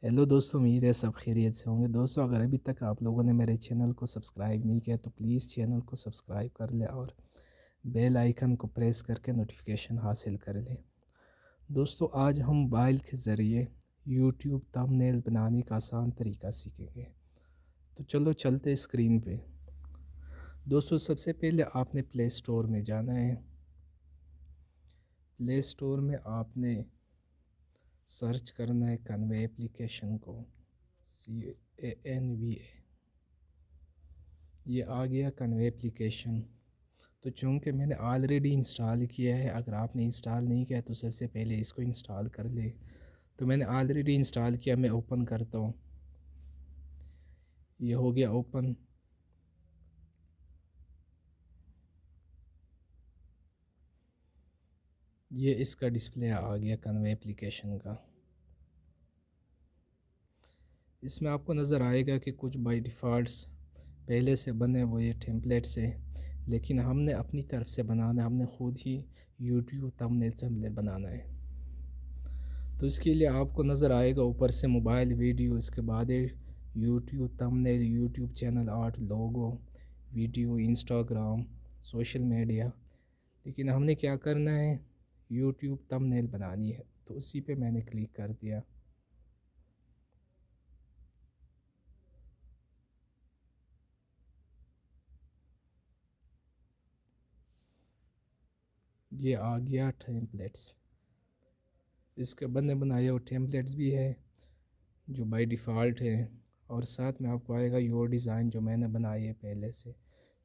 Hello दोस्तों, उम्मीद है सब खैरियत से होंगे। दोस्तों, अगर अभी तक आप लोगों ने मेरे चैनल को सब्सक्राइब नहीं किया तो प्लीज़ चैनल को सब्सक्राइब कर लें और बेल आइकन को प्रेस करके नोटिफिकेशन हासिल कर लें। दोस्तों, आज हम मोबाइल के ज़रिए यूट्यूब थंबनेल्स बनाने का आसान तरीका सीखेंगे। तो चलो चलते स्क्रीन पे। दोस्तों, सबसे पहले आपने प्ले स्टोर में जाना है। प्ले स्टोर में आपने सर्च करना है कन्वे एप्लीकेशन को, CANVA। ये आ गया कन्वे एप्लीकेशन। तो चूँकि मैंने ऑलरेडी इंस्टॉल किया है, अगर आपने इंस्टॉल नहीं किया तो सबसे पहले इसको इंस्टॉल कर ले। तो मैंने ऑलरेडी इंस्टॉल किया, मैं ओपन करता हूँ। ये हो गया ओपन। ये इसका डिस्प्ले आ गया कन्वे एप्लीकेशन का। इसमें आपको नज़र आएगा कि कुछ बाय डिफ़ॉल्ट्स पहले से बने हुए ये टेम्पलेट्स है, लेकिन हमने अपनी तरफ से बनाना है। हमने ख़ुद ही यूट्यूब थंबनेल बनाना है। तो इसके लिए आपको नज़र आएगा ऊपर से मोबाइल वीडियो, इसके बाद YouTube thumbnail, YouTube channel art, logo, video, Instagram, social media. लेकिन हमने क्या करना है, यूट्यूब थंबनेल बनानी है, तो उसी पे मैंने क्लिक कर दिया। ये आ गया टेम्पलेट्स। इसके बने बनाए हुए टेम्पलेट्स भी है जो बाय डिफ़ॉल्ट है, और साथ में आपको आएगा योर डिज़ाइन जो मैंने बनाई है पहले से।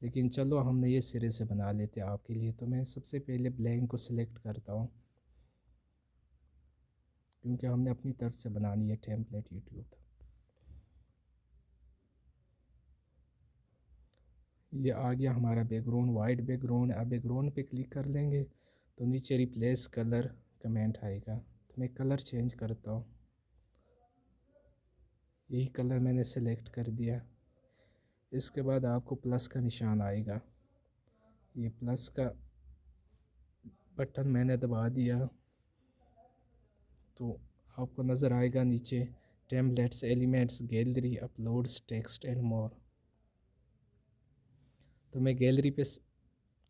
लेकिन चलो हमने ये सिरे से बना लेते हैं आपके लिए। तो मैं सबसे पहले ब्लैंक को सिलेक्ट करता हूँ, क्योंकि हमने अपनी तरफ से बनानी है टेम्पलेट यूट्यूब। ये आ गया हमारा बैकग्राउंड, वाइट बैकग्राउंड। अब बैकग्राउंड पे क्लिक कर लेंगे तो नीचे रिप्लेस कलर कमेंट आएगा। तो मैं कलर चेंज करता हूँ, यही कलर मैंने सेलेक्ट कर दिया। इसके बाद आपको प्लस का निशान आएगा, ये प्लस का बटन मैंने दबा दिया तो आपको नज़र आएगा नीचे templates, elements, gallery, uploads, text and more. तो मैं गैलरी पे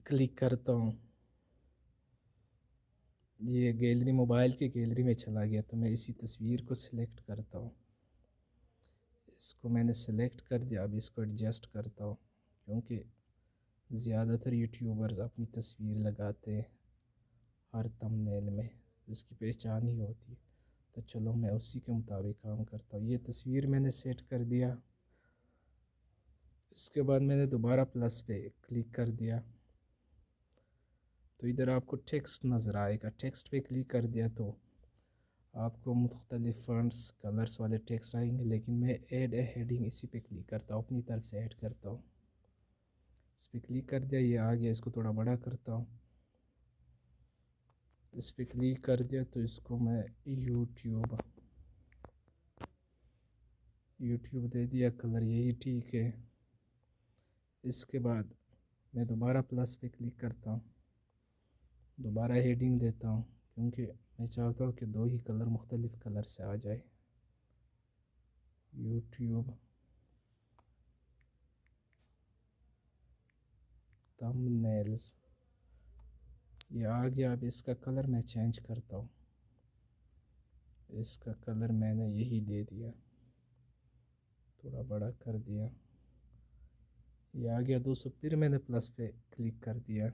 क्लिक करता हूँ। ये गैलरी मोबाइल की गैलरी में चला गया। तो मैं इसी तस्वीर को सिलेक्ट करता हूँ, इसको मैंने सेलेक्ट कर दिया। अब इसको एडजस्ट करता हूँ, क्योंकि ज़्यादातर यूट्यूबर्स अपनी तस्वीर लगाते हैं हर थंबनेल में, उसकी पहचान ही होती है। तो चलो मैं उसी के मुताबिक काम करता हूँ। ये तस्वीर मैंने सेट कर दिया। इसके बाद मैंने दोबारा प्लस पे क्लिक कर दिया तो इधर आपको टेक्स्ट नज़र आएगा। टेक्स्ट पे क्लिक कर दिया तो आपको मुख्तलिफ़ फ़ॉन्ट्स, कलर्स वाले टेक्स्ट आएंगे। लेकिन मैं ऐड ए हेडिंग इसी पे क्लिक करता हूँ, अपनी तरफ से ऐड करता हूँ। इस पर क्लिक कर दिया, ये आ गया। इसको थोड़ा बड़ा करता हूँ। इस पर क्लिक कर दिया तो इसको मैं यूट्यूब दे दिया कलर, यही ठीक है। इसके बाद मैं दोबारा प्लस पे क्लिक करता हूँ, दोबारा हेडिंग देता हूँ, क्योंकि मैं चाहता हूँ कि दो ही कलर मुख्तलिफ़ कलर से आ जाए। यूट्यूब थंबनेल्स, ये आ गया। अब इसका कलर मैं चेंज करता हूँ, इसका कलर मैंने यही दे दिया, थोड़ा बड़ा कर दिया। ये आ गया दोस्तों। फिर मैंने प्लस पे क्लिक कर दिया,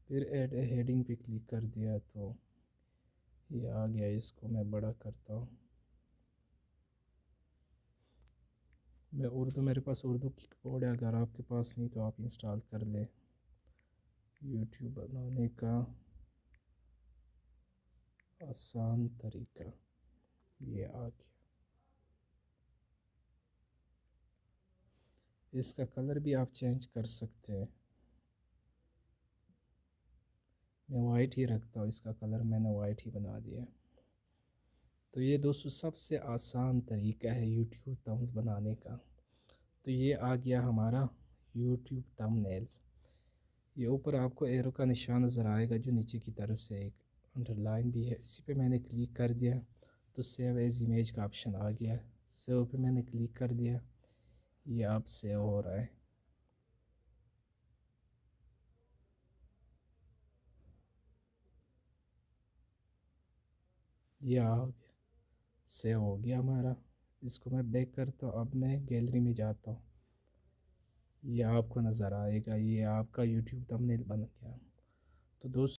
फिर ऐड ए हेडिंग पे क्लिक कर दिया तो ये आ गया। इसको मैं बड़ा करता हूँ। मैं उर्दू, मेरे पास उर्दू की कीबोर्ड है, अगर आपके पास नहीं तो आप इंस्टॉल कर लें। यूट्यूब बनाने का आसान तरीका, ये आ गया। इसका कलर भी आप चेंज कर सकते हैं। मैं वाइट ही रखता हूँ, इसका कलर मैंने वाइट ही बना दिया। तो ये दोस्तों सबसे आसान तरीका है यूट्यूब थंब्स बनाने का। तो ये आ गया हमारा यूट्यूब थंबनेल्स। ये ऊपर आपको एरो का निशान नज़र आएगा जो नीचे की तरफ से एक अंडरलाइन भी है, इसी पे मैंने क्लिक कर दिया तो सेव एज इमेज का ऑप्शन आ गया। सेव पे मैंने क्लिक कर दिया, ये अब सेव हो रहा है। ये आ गया, सेव हो गया हमारा। इसको मैं बैक करता हूँ, अब मैं गैलरी में जाता हूँ। ये आपको नज़र आएगा, ये आपका यूट्यूब थंबनेल बन गया। तो दोस्तों